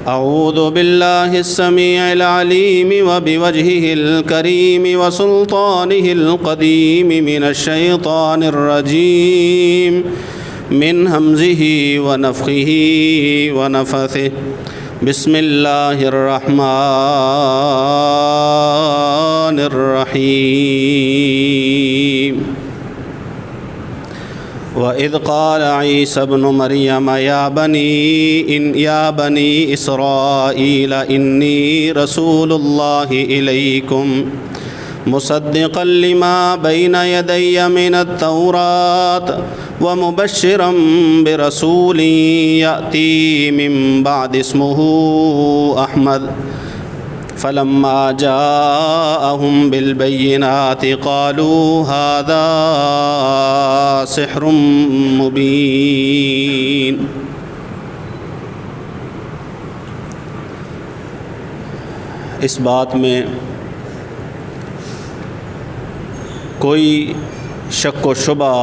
أعوذ بالله السميع العليم وبوجهه الكريم وسلطانه القديم من الشيطان الرجيم من همزه ونفخه ونفثه بسم الله الرحمن الرحيم وَإِذْ قَالَ عِيسَى ابْنُ مَرْيَمَ يَا بَنِي إِسْرَائِيلَ إِنِّي رَسُولُ اللَّهِ إِلَيْكُمْ مُصَدِّقًا لِمَا بَيْنَ يَدَيَّ مِنَ التَّوْرَاةِ وَمُبَشِّرًا بِرَسُولٍ يَأْتِي مِن بَعْدِهِ اسْمُهُ أَحْمَدُ فَلَمَّا جَاءَهُم بِالْبَيِّنَاتِ قَالُوا هَذَا سِحْرٌ مُبِينٌ۔ اس بات میں کوئی شک و شبہ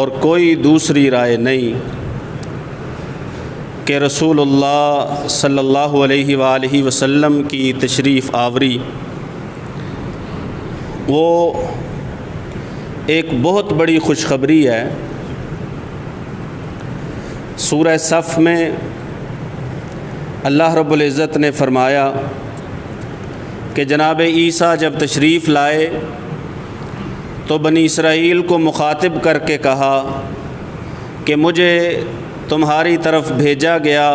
اور کوئی دوسری رائے نہیں کہ رسول اللہ صلی اللہ علیہ وآلہ وسلم کی تشریف آوری وہ ایک بہت بڑی خوشخبری ہے۔ سورہ صف میں اللہ رب العزت نے فرمایا کہ جناب عیسیٰ جب تشریف لائے تو بنی اسرائیل کو مخاطب کر کے کہا کہ مجھے تمہاری طرف بھیجا گیا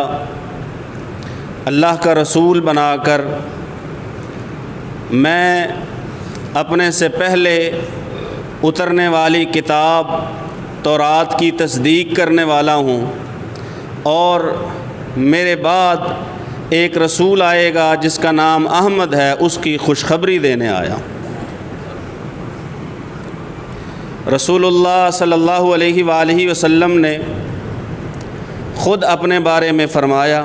اللہ کا رسول بنا کر، میں اپنے سے پہلے اترنے والی کتاب تورات کی تصدیق کرنے والا ہوں، اور میرے بعد ایک رسول آئے گا جس کا نام احمد ہے، اس کی خوشخبری دینے آیا۔ رسول اللہ صلی اللہ علیہ وآلہ وسلم نے خود اپنے بارے میں فرمایا،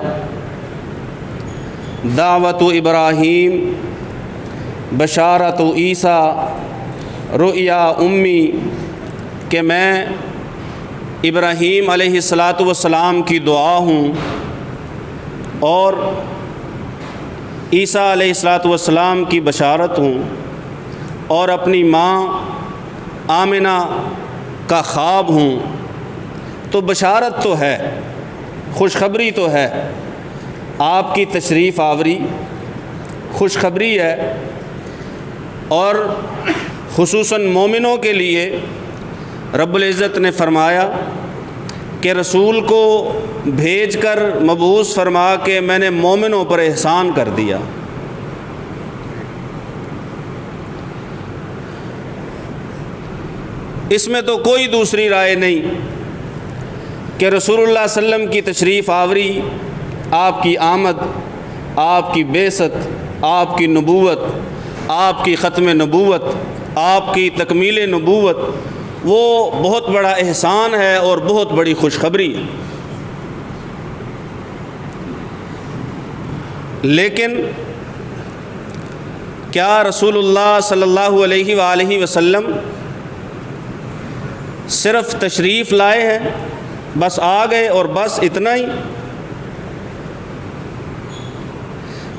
دعوت ابراہیم بشارت عیسیٰ رؤیا امی، کہ میں ابراہیم علیہ السلام کی دعا ہوں اور عیسیٰ علیہ السلام کی بشارت ہوں، اور اپنی ماں آمنہ کا خواب ہوں۔ تو بشارت تو ہے، خوشخبری تو ہے، آپ کی تشریف آوری خوشخبری ہے، اور خصوصاً مومنوں کے لیے رب العزت نے فرمایا کہ رسول کو بھیج کر مبعوث فرما کے میں نے مومنوں پر احسان کر دیا۔ اس میں تو کوئی دوسری رائے نہیں کہ رسول اللہ صلی اللہ علیہ وسلم کی تشریف آوری، آپ کی آمد، آپ کی بعثت، آپ کی نبوت، آپ کی ختم نبوت، آپ کی تکمیل نبوت، وہ بہت بڑا احسان ہے اور بہت بڑی خوشخبری ہے۔ لیکن کیا رسول اللہ صلی اللہ علیہ وآلہ وسلم صرف تشریف لائے ہیں، بس آ گئے اور بس اتنا ہی؟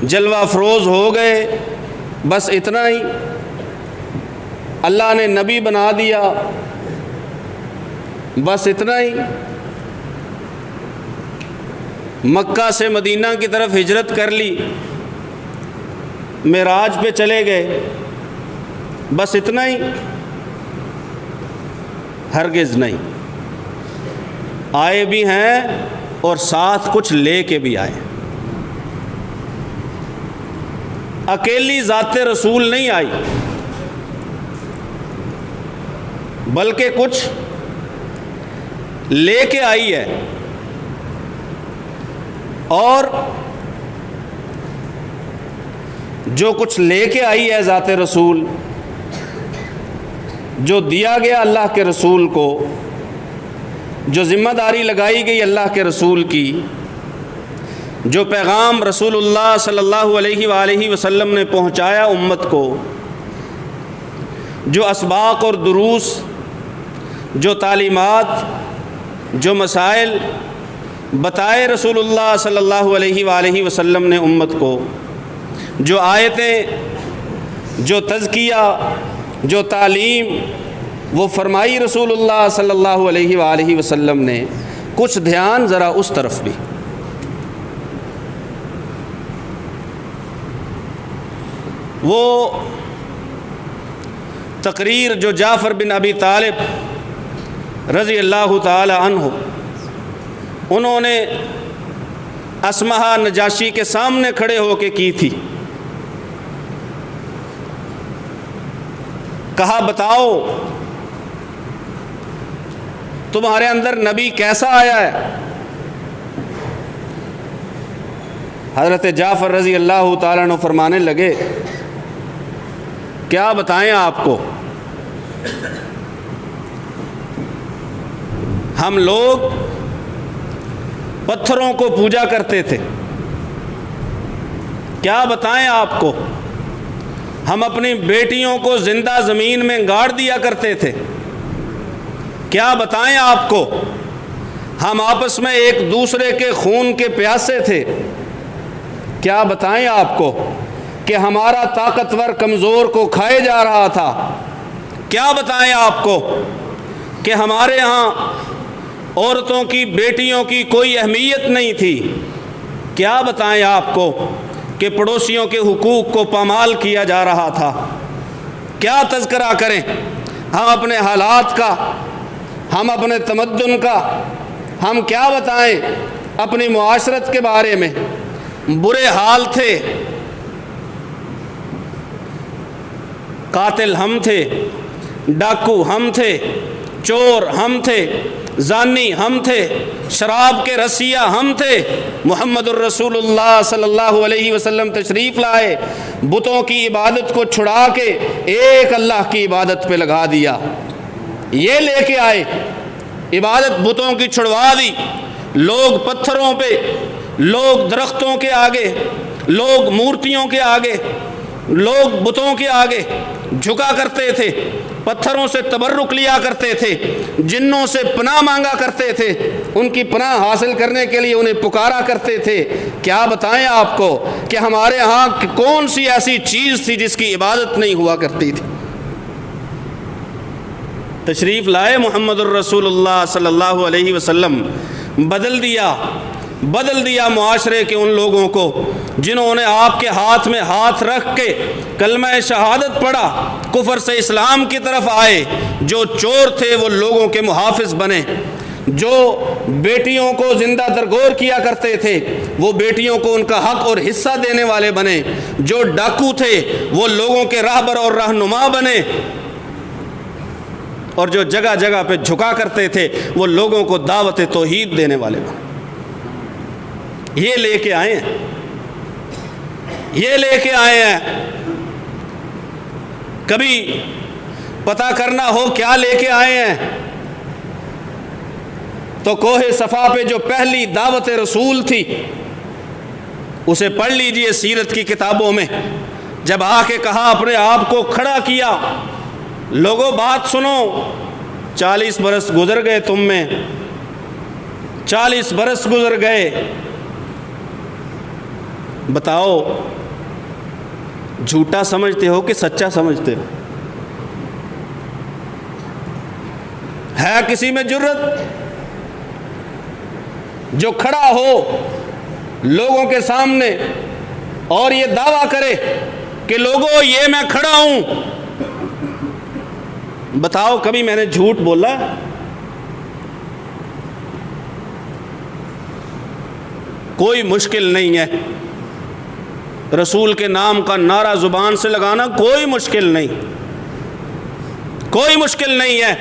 جلوہ افروز ہو گئے بس اتنا ہی؟ اللہ نے نبی بنا دیا بس اتنا ہی؟ مکہ سے مدینہ کی طرف ہجرت کر لی، معراج پہ چلے گئے، بس اتنا ہی؟ ہرگز نہیں، آئے بھی ہیں اور ساتھ کچھ لے کے بھی آئے۔ اکیلی ذات رسول نہیں آئی، بلکہ کچھ لے کے آئی ہے، اور جو کچھ لے کے آئی ہے ذات رسول، جو دیا گیا اللہ کے رسول کو، جو ذمہ داری لگائی گئی اللہ کے رسول کی، جو پیغام رسول اللہ صلی اللہ علیہ وآلہ وسلم نے پہنچایا امت کو، جو اسباق اور دروس، جو تعلیمات، جو مسائل بتائے رسول اللہ صلی اللہ علیہ وآلہ وسلم نے امت کو جو آیتیں، جو تزکیہ، جو تعلیم وہ فرمائی رسول اللہ صلی اللہ علیہ وآلہ وسلم نے، کچھ دھیان ذرا اس طرف بھی۔ وہ تقریر جو جعفر بن ابی طالب رضی اللہ تعالی عنہ انہوں نے اسمہا نجاشی کے سامنے کھڑے ہو کے کی تھی، کہا بتاؤ تمہارے اندر نبی کیسا آیا ہے؟ حضرت جعفر رضی اللہ تعالیٰ عنہ فرمانے لگے کیا بتائیں آپ کو، ہم لوگ پتھروں کو پوجا کرتے تھے، کیا بتائیں آپ کو، ہم اپنی بیٹیوں کو زندہ زمین میں گاڑ دیا کرتے تھے، کیا بتائیں آپ کو، ہم آپس میں ایک دوسرے کے خون کے پیاسے تھے، کیا بتائیں آپ کو کہ ہمارا طاقتور کمزور کو کھائے جا رہا تھا، کیا بتائیں آپ کو کہ ہمارے ہاں عورتوں کی، بیٹیوں کی کوئی اہمیت نہیں تھی، کیا بتائیں آپ کو کہ پڑوسیوں کے حقوق کو پامال کیا جا رہا تھا۔ کیا تذکرہ کریں ہم اپنے حالات کا، ہم اپنے تمدن کا، ہم کیا بتائیں اپنی معاشرت کے بارے میں، برے حال تھے، قاتل ہم تھے، ڈاکو ہم تھے، چور ہم تھے، زانی ہم تھے، شراب کے رسیہ ہم تھے۔ محمد الرسول اللہ صلی اللہ علیہ وسلم تشریف لائے، بتوں کی عبادت کو چھڑا کے ایک اللہ کی عبادت پہ لگا دیا، یہ لے کے آئے، عبادت بتوں کی چھڑوا دی، لوگ پتھروں پہ، لوگ درختوں کے آگے، لوگ مورتیوں کے آگے، لوگ بتوں کے آگے جھکا کرتے تھے، پتھروں سے تبرک لیا کرتے تھے، جنوں سے پناہ مانگا کرتے تھے، ان کی پناہ حاصل کرنے کے لیے انہیں پکارا کرتے تھے۔ کیا بتائیں آپ کو کہ ہمارے ہاں کون سی ایسی چیز تھی جس کی عبادت نہیں ہوا کرتی تھی؟ تشریف لائے محمد الرسول اللہ صلی اللہ علیہ وسلم، بدل دیا معاشرے کے ان لوگوں کو جنہوں نے آپ کے ہاتھ میں ہاتھ رکھ کے کلمہ شہادت پڑھا، کفر سے اسلام کی طرف آئے۔ جو چور تھے وہ لوگوں کے محافظ بنے، جو بیٹیوں کو زندہ درگور کیا کرتے تھے وہ بیٹیوں کو ان کا حق اور حصہ دینے والے بنے، جو ڈاکو تھے وہ لوگوں کے راہبر اور رہنما بنے، اور جو جگہ جگہ پہ جھکا کرتے تھے وہ لوگوں کو دعوت توحید دینے والے بنے۔ یہ لے کے آئے ہیں، یہ لے کے آئے ہیں۔ کبھی پتہ کرنا ہو کیا لے کے آئے ہیں تو کوہ صفا پہ جو پہلی دعوت رسول تھی اسے پڑھ لیجئے سیرت کی کتابوں میں، جب آ کے کہا، اپنے آپ کو کھڑا کیا، لوگوں بات سنو، 40 برس گزر گئے تم میں، 40 برس گزر گئے، بتاؤ جھوٹا سمجھتے ہو کہ سچا سمجھتے ہو؟ ہے کسی میں جرت جو کھڑا ہو لوگوں کے سامنے اور یہ دعویٰ کرے کہ لوگوں یہ میں کھڑا ہوں؟ بتاؤ کبھی میں نے جھوٹ بولا؟ کوئی مشکل نہیں ہے، رسول کے نام کا نعرہ زبان سے لگانا کوئی مشکل نہیں، کوئی مشکل نہیں ہے،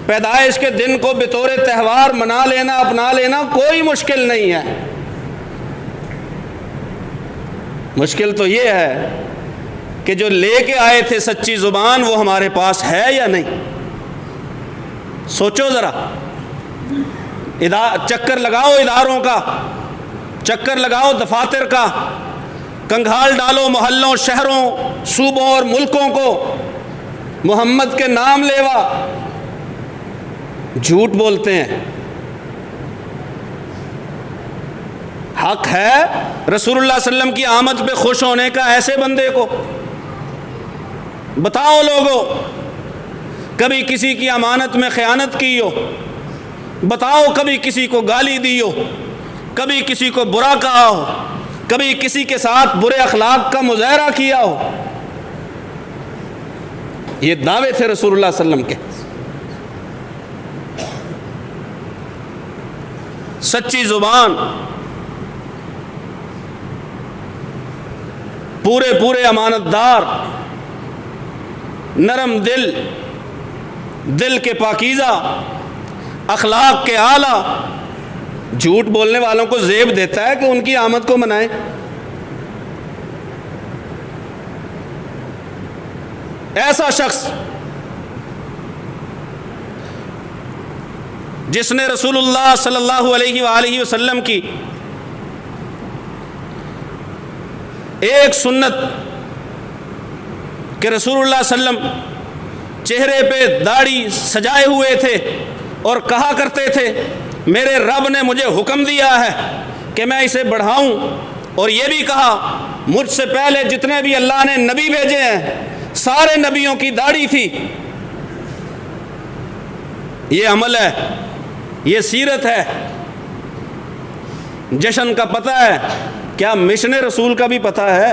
پیدائش کے دن کو بطور تہوار منا لینا، اپنا لینا کوئی مشکل نہیں ہے۔ مشکل تو یہ ہے کہ جو لے کے آئے تھے سچی زبان وہ ہمارے پاس ہے یا نہیں؟ سوچو ذرا، چکر لگاؤ اداروں کا، چکر لگاؤ دفاتر کا، کنگھال ڈالو محلوں، شہروں، صوبوں اور ملکوں کو، محمد کے نام لیوا جھوٹ بولتے ہیں، حق ہے رسول اللہ صلی اللہ علیہ وسلم کی آمد پہ خوش ہونے کا ایسے بندے کو؟ بتاؤ لوگوں، کبھی کسی کی امانت میں خیانت کی ہو؟ بتاؤ کبھی کسی کو گالی دی ہو؟ کبھی کسی کو برا کہا ہو؟ کبھی کسی کے ساتھ برے اخلاق کا مظاہرہ کیا ہو؟ یہ دعوے تھے رسول اللہ صلی اللہ علیہ وسلم کے، سچی زبان، پورے امانت دار، نرم دل، دل کے پاکیزہ، اخلاق کے اعلیٰ۔ جھوٹ بولنے والوں کو زیب دیتا ہے کہ ان کی آمد کو منائیں۔ ایسا شخص جس نے رسول اللہ صلی اللہ علیہ وآلہ وسلم کی ایک سنت کہ رسول اللہ صلی اللہ علیہ وسلم چہرے پہ داڑھی سجائے ہوئے تھے اور کہا کرتے تھے میرے رب نے مجھے حکم دیا ہے کہ میں اسے بڑھاؤں، اور یہ بھی کہا مجھ سے پہلے جتنے بھی اللہ نے نبی بھیجے ہیں سارے نبیوں کی داڑھی تھی۔ یہ عمل ہے، یہ سیرت ہے۔ جشن کا پتہ ہے، کیا مشن رسول کا بھی پتہ ہے؟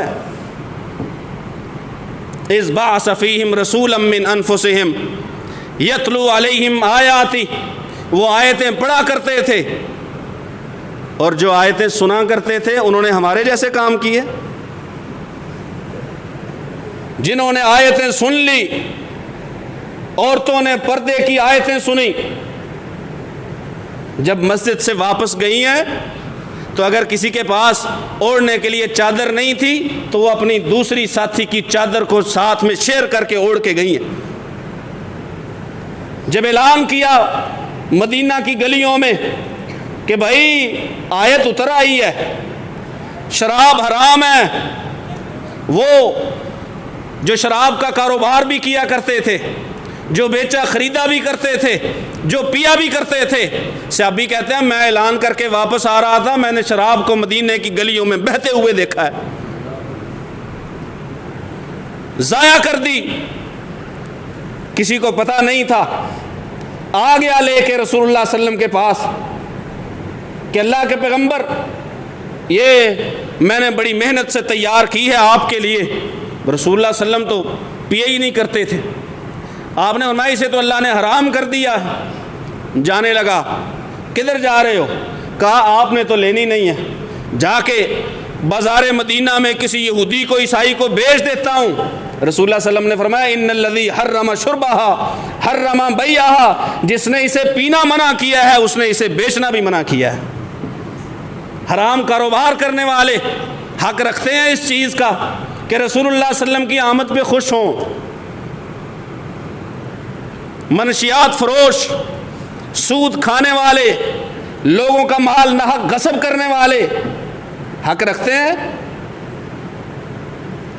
اذ بعث فیہم رسولا من انفسہم یتلو علیہم آیاتی، وہ آیتیں پڑھا کرتے تھے اور جو آیتیں سنا کرتے تھے انہوں نے ہمارے جیسے کام کیے۔ جنہوں نے آیتیں سن لی، عورتوں نے پردے کی آیتیں سنی، جب مسجد سے واپس گئی ہیں تو اگر کسی کے پاس اوڑھنے کے لیے چادر نہیں تھی تو وہ اپنی دوسری ساتھی کی چادر کو ساتھ میں شیئر کر کے اوڑھ کے گئی ہیں۔ جب اعلان کیا مدینہ کی گلیوں میں کہ بھائی آیت اتر آئی ہے، شراب حرام ہے، وہ جو شراب کا کاروبار بھی کیا کرتے تھے، جو بیچا خریدا بھی کرتے تھے، جو پیا بھی کرتے تھے، صحابی کہتے ہیں میں اعلان کر کے واپس آ رہا تھا، میں نے شراب کو مدینے کی گلیوں میں بہتے ہوئے دیکھا ہے، ضائع کر دی، کسی کو پتہ نہیں تھا۔ آ گیا لے کے رسول اللہ صلی اللہ علیہ وسلم کے پاس کہ اللہ کے پیغمبر یہ میں نے بڑی محنت سے تیار کی ہے آپ کے لیے۔ رسول اللہ صلی اللہ علیہ وسلم تو پیے ہی نہیں کرتے تھے۔ آپ نے فرمایا اسے تو اللہ نے حرام کر دیا ہے۔ جانے لگا، کدھر جا رہے ہو؟ کہا آپ نے تو لینی نہیں ہے، جا کے بازار مدینہ میں کسی یہودی کو عیسائی کو بیچ دیتا ہوں۔ رسول اللہ صلی اللہ علیہ وسلم نے فرمایا ان الذی حرم شربها حرم بیعها، جس نے اسے پینا منع کیا ہے اس نے اسے بیچنا بھی منع کیا ہے۔ حرام کاروبار کرنے والے حق رکھتے ہیں اس چیز کا کہ رسول اللہ صلی اللہ علیہ وسلم کی آمد پہ خوش ہوں۔ منشیات فروش، سود کھانے والے، لوگوں کا مال ناحق غصب کرنے والے حق رکھتے ہیں؟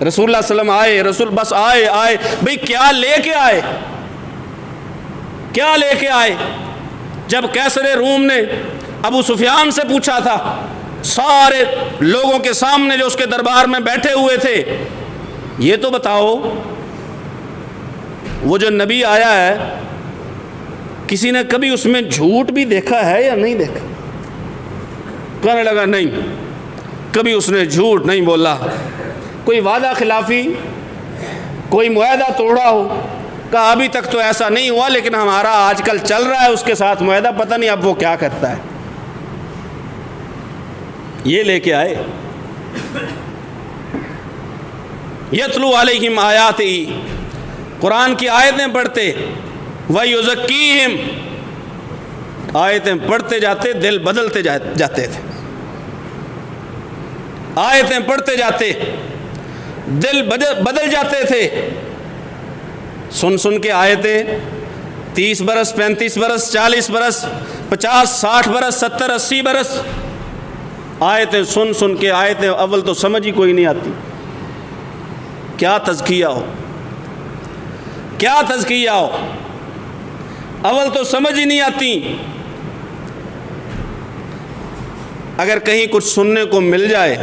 رسول اللہ صلی اللہ علیہ وسلم آئے، رسول بس آئے بھئی کیا لے کے آئے؟ کیا لے کے آئے؟ جب کیسر روم نے ابو سفیان سے پوچھا تھا، سارے لوگوں کے سامنے جو اس کے دربار میں بیٹھے ہوئے تھے، یہ تو بتاؤ وہ جو نبی آیا ہے کسی نے کبھی اس میں جھوٹ بھی دیکھا ہے یا نہیں دیکھا؟ کہنے لگا نہیں، کبھی اس نے جھوٹ نہیں بولا۔ کوئی وعدہ خلافی، کوئی معاہدہ توڑا ہو؟ کہا ابھی تک تو ایسا نہیں ہوا، لیکن ہمارا آج کل چل رہا ہے اس کے ساتھ معاہدہ، پتہ نہیں اب وہ کیا کرتا ہے۔ یہ لے کے آئے یتلو علیہم آیاتہ، قرآن کی آیتیں پڑھتے، وَيُزَكِّيهِمْ، آیتیں پڑھتے جاتے دل بدلتے جاتے تھے، آیتیں پڑھتے جاتے دل بدل جاتے تھے۔ سن کے آیتیں 30 برس 35 برس 40 برس 50 60 برس 70 80 برس آیتیں سن کے آیتیں اول تو سمجھ ہی کوئی نہیں آتی، کیا تزکیہ ہو، کیا تزکیہ ہو، اول تو سمجھ ہی نہیں آتی۔ اگر کہیں کچھ سننے کو مل جائے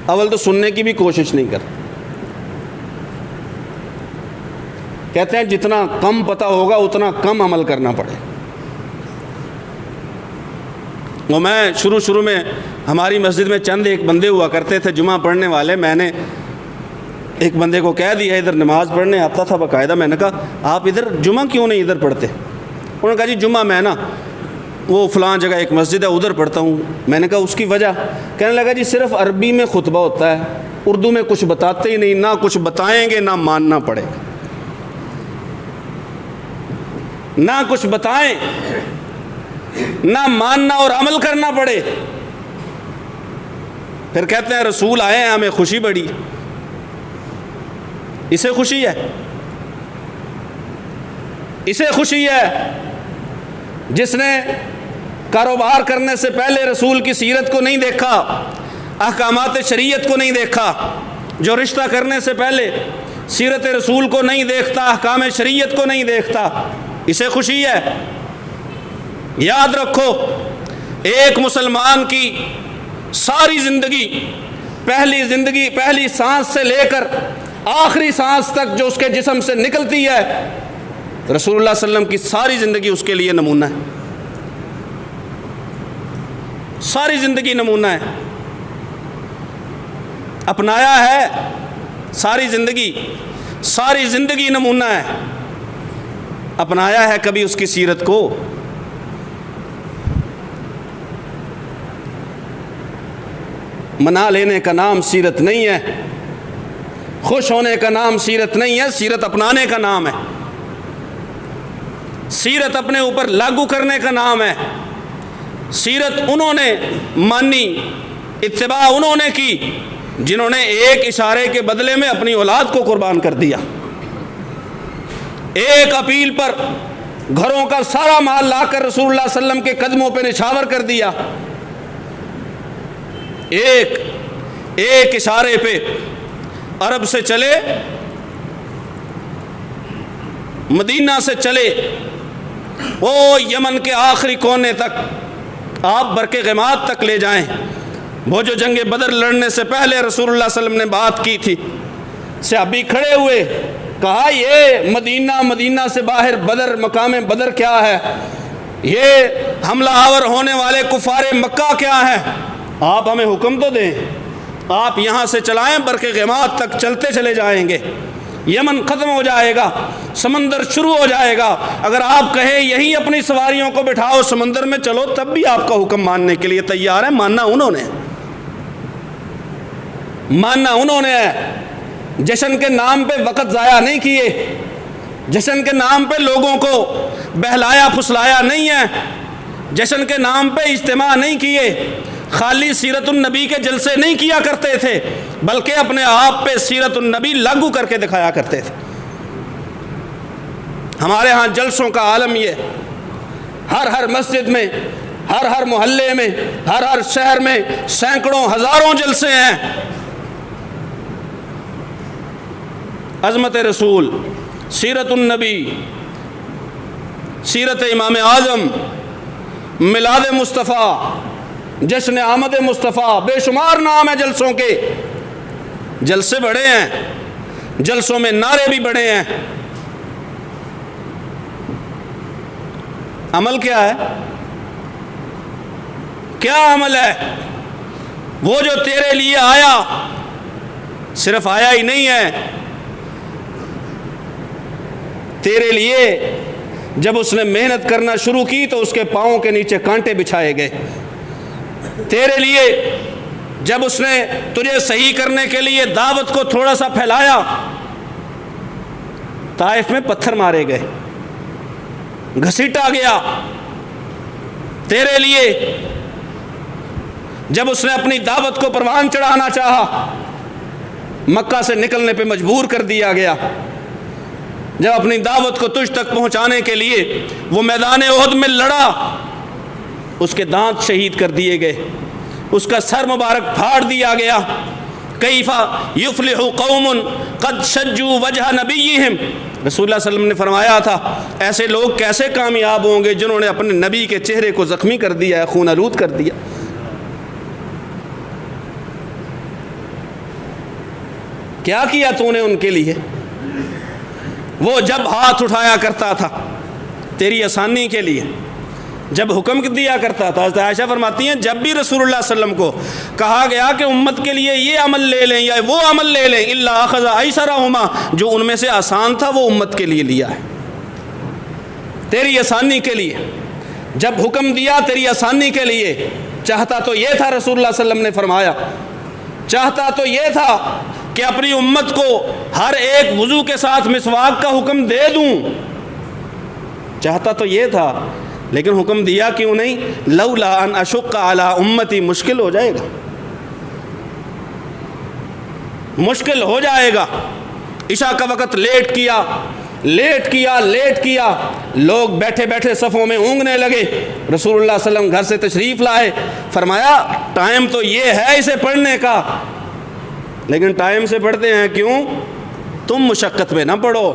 اول تو سننے کی بھی کوشش نہیں کرتے، کہتے ہیں جتنا کم پتہ ہوگا اتنا کم عمل کرنا پڑے. وہ میں شروع میں ہماری مسجد میں چند ایک بندے ہوا کرتے تھے جمعہ پڑھنے والے. میں نے ایک بندے کو کہہ دیا، ادھر نماز پڑھنے آتا تھا باقاعدہ. میں نے کہا آپ ادھر جمعہ کیوں نہیں ادھر پڑھتے؟ انہوں نے کہا جی جمعہ میں نا وہ فلاں جگہ ایک مسجد ہے ادھر پڑھتا ہوں. میں نے کہا اس کی وجہ؟ کہنے لگا جی صرف عربی میں خطبہ ہوتا ہے، اردو میں کچھ بتاتے ہی نہیں، نہ کچھ بتائیں گے نہ ماننا پڑے گا، نہ کچھ بتائیں نہ ماننا اور عمل کرنا پڑے. پھر کہتے ہیں رسول آئے ہیں ہمیں خوشی بڑی. اسے خوشی ہے، اسے خوشی ہے جس نے کاروبار کرنے سے پہلے رسول کی سیرت کو نہیں دیکھا، احکامات شریعت کو نہیں دیکھا، جو رشتہ کرنے سے پہلے سیرت رسول کو نہیں دیکھتا، احکام شریعت کو نہیں دیکھتا، اسے خوشی ہے. یاد رکھو ایک مسلمان کی ساری زندگی، پہلی سانس سے لے کر آخری سانس تک جو اس کے جسم سے نکلتی ہے، رسول اللہ صلی اللہ علیہ وسلم کی ساری زندگی اس کے لیے نمونہ ہے. ساری زندگی نمونہ ہے، اپنایا ہے. ساری زندگی نمونہ ہے، اپنایا ہے کبھی اس کی سیرت کو؟ منا لینے کا نام سیرت نہیں ہے، خوش ہونے کا نام سیرت نہیں ہے، سیرت اپنانے کا نام ہے، سیرت اپنے اوپر لاگو کرنے کا نام ہے. سیرت انہوں نے مانی، اتباع انہوں نے کی جنہوں نے ایک اشارے کے بدلے میں اپنی اولاد کو قربان کر دیا. ایک اپیل پر گھروں کا سارا مال لا کر رسول اللہ صلی اللہ علیہ وسلم کے قدموں پہ نچھاور کر دیا. ایک اشارے پہ عرب سے چلے، مدینہ سے چلے، وہ یمن کے آخری کونے تک آپ برق غماد تک لے جائیں. وہ جو جنگ بدر لڑنے سے پہلے رسول اللہ صلی اللہ علیہ وسلم نے بات کی تھی، صحابی کھڑے ہوئے، کہا یہ مدینہ سے باہر بدر، مقام بدر کیا ہے؟ یہ حملہ آور ہونے والے کفار مکہ کیا ہے؟ آپ ہمیں حکم تو دیں، آپ یہاں سے چلائیں، برق غماد تک چلتے چلے جائیں گے، یمن ختم ہو جائے گا، سمندر شروع ہو جائے گا. اگر آپ کہیں یہیں اپنی سواریوں کو بٹھاؤ سمندر میں چلو، تب بھی آپ کا حکم ماننے کے لیے تیار ہے. ماننا انہوں نے ہے. جشن کے نام پہ وقت ضائع نہیں کیے، جشن کے نام پہ لوگوں کو بہلایا پھسلایا نہیں ہے، جشن کے نام پہ اجتماع نہیں کیے، خالی سیرت النبی کے جلسے نہیں کیا کرتے تھے، بلکہ اپنے آپ پہ سیرت النبی لاگو کر کے دکھایا کرتے تھے. ہمارے ہاں جلسوں کا عالم یہ، ہر مسجد میں، ہر محلے میں، ہر شہر میں سینکڑوں ہزاروں جلسے ہیں. عظمت رسول، سیرت النبی، سیرت امام اعظم، میلاد مصطفیٰ، جشن آمد مصطفیٰ، بے شمار نام ہیں جلسوں کے. جلسے بڑے ہیں، جلسوں میں نعرے بھی بڑے ہیں. عمل کیا ہے؟ کیا عمل ہے؟ وہ جو تیرے لیے آیا، صرف آیا ہی نہیں ہے، تیرے لیے جب اس نے محنت کرنا شروع کی تو اس کے پاؤں کے نیچے کانٹے بچھائے گئے. تیرے لیے جب اس نے تجھے صحیح کرنے کے لیے دعوت کو تھوڑا سا پھیلایا، طائف میں پتھر مارے گئے، گھسیٹا گیا. تیرے لیے جب اس نے اپنی دعوت کو پروان چڑھانا چاہا، مکہ سے نکلنے پہ مجبور کر دیا گیا. جب اپنی دعوت کو تجھ تک پہنچانے کے لیے وہ میدان احد میں لڑا، اس کے دانت شہید کر دیے گئے، اس کا سر مبارک پھاڑ دیا گیا. کیف یفلح قوم قد شجوا وجہ نبیہم، رسول اللہ صلی اللہ علیہ وسلم نے فرمایا تھا ایسے لوگ کیسے کامیاب ہوں گے جنہوں نے اپنے نبی کے چہرے کو زخمی کر دیا ہے، خون آلود کر دیا. کیا کیا تو نے ان کے لیے؟ وہ جب ہاتھ اٹھایا کرتا تھا تیری آسانی کے لیے، جب حکم دیا کرتا تھا، حضرت عائشہ فرماتی ہیں جب بھی رسول اللہ صلی اللہ علیہ وسلم کو کہا گیا کہ امت کے لیے یہ عمل لے لیں یا وہ عمل لے لیں، الا اخذ ایسرہما، جو ان میں سے آسان تھا وہ امت کے لیے لیا ہے، تیری آسانی کے لیے۔ جب حکم دیا تیری آسانی کے لیے، چاہتا تو یہ تھا، رسول اللہ صلی اللہ علیہ وسلم نے فرمایا، چاہتا تو یہ تھا کہ اپنی امت کو ہر ایک وضو کے ساتھ مسواک کا حکم دے دوں، چاہتا تو یہ تھا، لیکن حکم دیا کیوں نہیں؟ لولا ان اشق علی امتی، مشکل ہو جائے گا، مشکل ہو جائے گا۔ عشاء کا وقت لیٹ کیا، لوگ بیٹھے بیٹھے صفوں میں اونگنے لگے، رسول اللہ صلی اللہ علیہ وسلم گھر سے تشریف لائے، فرمایا ٹائم تو یہ ہے اسے پڑھنے کا، لیکن ٹائم سے پڑھتے ہیں کیوں؟ تم مشقت میں نہ پڑھو،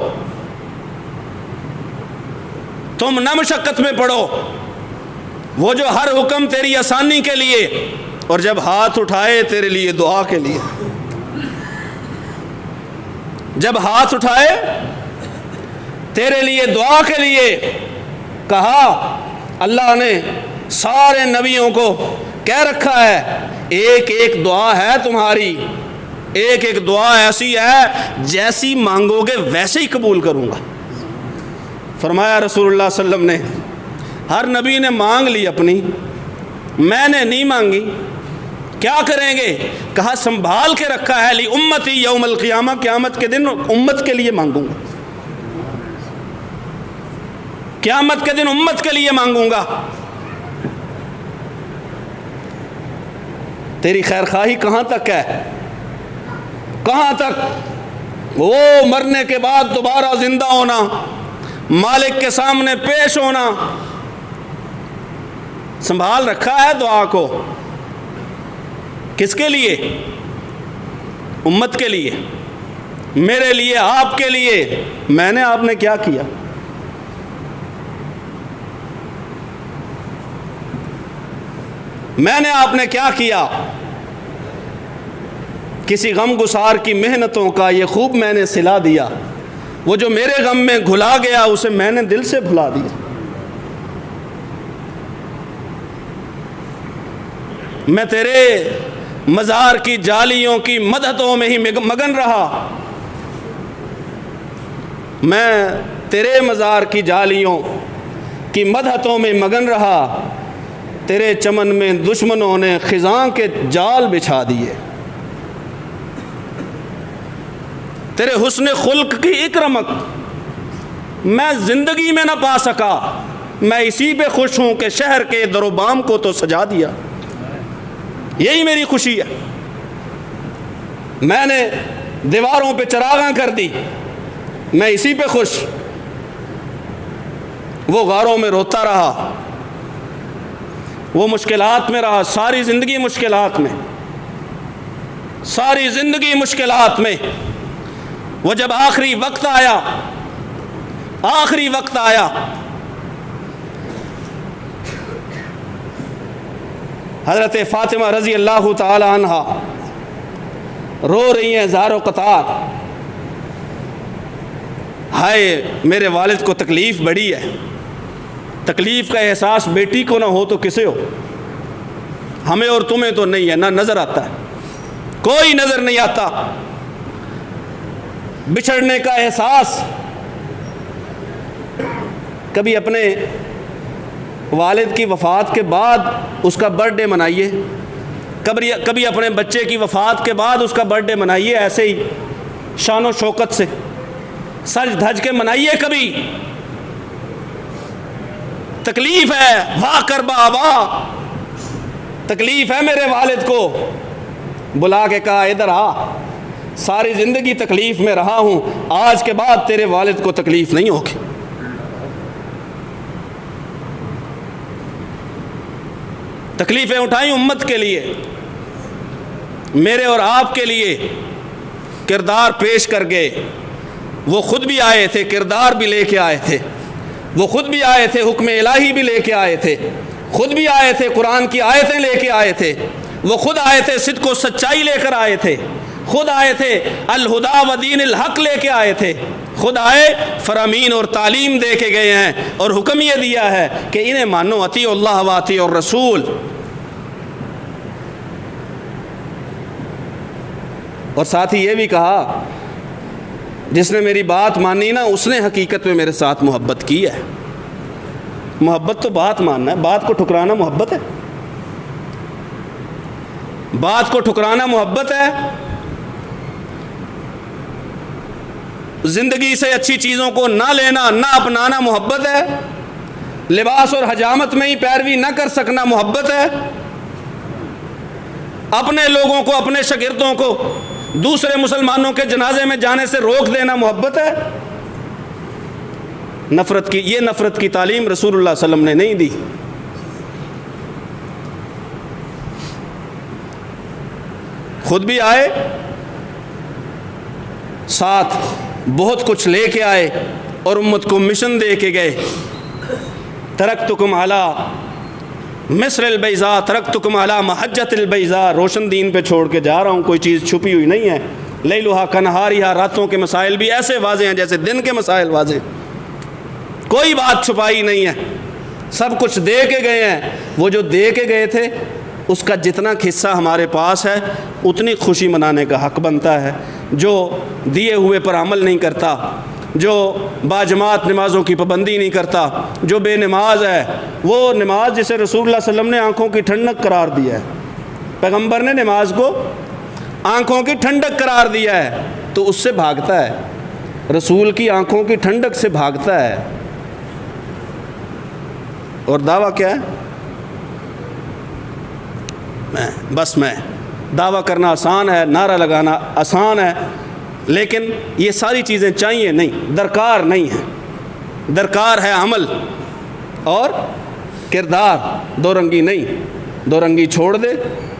تم نہ مشقت میں پڑھو، وہ جو ہر حکم تیری آسانی کے لیے، اور جب ہاتھ اٹھائے تیرے لیے دعا کے لیے، جب ہاتھ اٹھائے تیرے لیے دعا کے لیے، کہا اللہ نے سارے نبیوں کو کہہ رکھا ہے ایک ایک دعا ہے تمہاری، ایک ایک دعا ایسی ہے جیسی مانگو گے ویسے ہی قبول کروں گا۔ فرمایا رسول اللہ صلی اللہ علیہ وسلم نے ہر نبی نے مانگ لی اپنی، میں نے نہیں مانگی، کیا کریں گے؟ کہا سنبھال کے رکھا ہے لی امتی یوم القیامہ، قیامت کے دن امت کے لیے مانگوں گا، قیامت کے دن امت کے لیے مانگوں گا۔ تیری خیر خواہی کہاں تک ہے؟ کہاں تک؟ وہ مرنے کے بعد دوبارہ زندہ ہونا، مالک کے سامنے پیش ہونا، سنبھال رکھا ہے دعا کو، کس کے لیے؟ امت کے لیے، میرے لیے، آپ کے لیے۔ میں نے آپ نے کیا کیا؟ میں نے آپ نے کیا کیا؟ کسی غم گسار کی محنتوں کا یہ خوب میں نے صلہ دیا، وہ جو میرے غم میں گھلا گیا اسے میں نے دل سے بھلا دیا۔ میں تیرے مزار کی جالیوں کی مدحتوں میں ہی مگن رہا، میں تیرے مزار کی جالیوں کی مدحتوں میں مگن رہا، تیرے چمن میں دشمنوں نے خزاں کے جال بچھا دیے، تیرے حسن خلق کی ایک رمق میں زندگی میں نہ پا سکا، میں اسی پہ خوش ہوں کہ شہر کے در و بام کو تو سجا دیا، یہی میری خوشی ہے۔ میں نے دیواروں پہ چراغاں کر دی، میں اسی پہ خوش۔ وہ غاروں میں روتا رہا، وہ مشکلات میں رہا، ساری زندگی مشکلات میں، ساری زندگی مشکلات میں۔ وہ جب آخری وقت آیا، آخری وقت آیا، حضرت فاطمہ رضی اللہ تعالی عنہا رو رہی ہیں زار و قطار، ہائے میرے والد کو تکلیف بڑی ہے، تکلیف کا احساس بیٹی کو نہ ہو تو کسے ہو؟ ہمیں اور تمہیں تو نہیں ہے، نہ نظر آتا ہے، کوئی نظر نہیں آتا۔ بچھڑنے کا احساس، کبھی اپنے والد کی وفات کے بعد اس کا برتھ ڈے منائیے، کبھی اپنے بچے کی وفات کے بعد اس کا برتھ ڈے منائیے، ایسے ہی شان و شوکت سے سج دھج کے منائیے۔ کبھی تکلیف ہے، واہ کربا واہ، تکلیف ہے میرے والد کو، بلا کے کہا ادھر آ، ساری زندگی تکلیف میں رہا ہوں، آج کے بعد تیرے والد کو تکلیف نہیں ہوگی۔ تکلیفیں اٹھائیں امت کے لیے، میرے اور آپ کے لیے، کردار پیش کر گئے۔ وہ خود بھی آئے تھے، کردار بھی لے کے آئے تھے، وہ خود بھی آئے تھے، حکم الہی بھی لے کے آئے تھے، خود بھی آئے تھے، قرآن کی آیتیں لے کے آئے تھے، وہ خود آئے تھے، صدق و سچائی لے کر آئے تھے، خود آئے تھے الہدا و دین الحق لے کے آئے تھے، خود آئے فرامین اور تعلیم دے کے گئے ہیں، اور حکم یہ دیا ہے کہ انہیں مانو، اطیعوا اللہ و اطیعوا الرسول۔ اور ساتھ ہی یہ بھی کہا جس نے میری بات مانی نا اس نے حقیقت میں میرے ساتھ محبت کی ہے۔ محبت تو بات ماننا ہے، بات کو ٹھکرانا محبت ہے؟ بات کو ٹھکرانا محبت ہے؟ زندگی سے اچھی چیزوں کو نہ لینا، نہ اپنانا محبت ہے؟ لباس اور حجامت میں ہی پیروی نہ کر سکنا محبت ہے؟ اپنے لوگوں کو، اپنے شاگردوں کو دوسرے مسلمانوں کے جنازے میں جانے سے روک دینا محبت ہے؟ یہ نفرت کی تعلیم رسول اللہ صلی اللہ علیہ وسلم نے نہیں دی۔ خود بھی آئے، ساتھ بہت کچھ لے کے آئے اور امت کو مشن دے کے گئے۔ ترکتکم علی مصر البیضاء، ترکتکم علی محجۃ البیضاء، روشن دین پہ چھوڑ کے جا رہا ہوں، کوئی چیز چھپی ہوئی نہیں ہے۔ لیلھا کنہاریھا، راتوں کے مسائل بھی ایسے واضح ہیں جیسے دن کے مسائل واضح، کوئی بات چھپائی نہیں ہے، سب کچھ دے کے گئے ہیں۔ وہ جو دے کے گئے تھے اس کا جتنا حصہ ہمارے پاس ہے اتنی خوشی منانے کا حق بنتا ہے۔ جو دیے ہوئے پر عمل نہیں کرتا، جو باجماعت نمازوں کی پابندی نہیں کرتا، جو بے نماز ہے، وہ نماز جسے رسول اللہ صلی اللہ علیہ وسلم نے آنکھوں کی ٹھنڈک قرار دیا ہے، پیغمبر نے نماز کو آنکھوں کی ٹھنڈک قرار دیا ہے، تو اس سے بھاگتا ہے، رسول کی آنکھوں کی ٹھنڈک سے بھاگتا ہے۔ اور دعویٰ کیا ہے؟ میں دعویٰ کرنا آسان ہے، نعرہ لگانا آسان ہے، لیکن یہ ساری چیزیں چاہیے نہیں، درکار نہیں ہے۔ درکار ہے عمل اور کردار، دو رنگی نہیں۔ دو رنگی چھوڑ دے،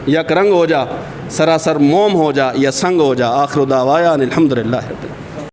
یک رنگ ہو جا، سراسر موم ہو جا یا سنگ ہو جا۔ آخر دعوانا الحمدللہ۔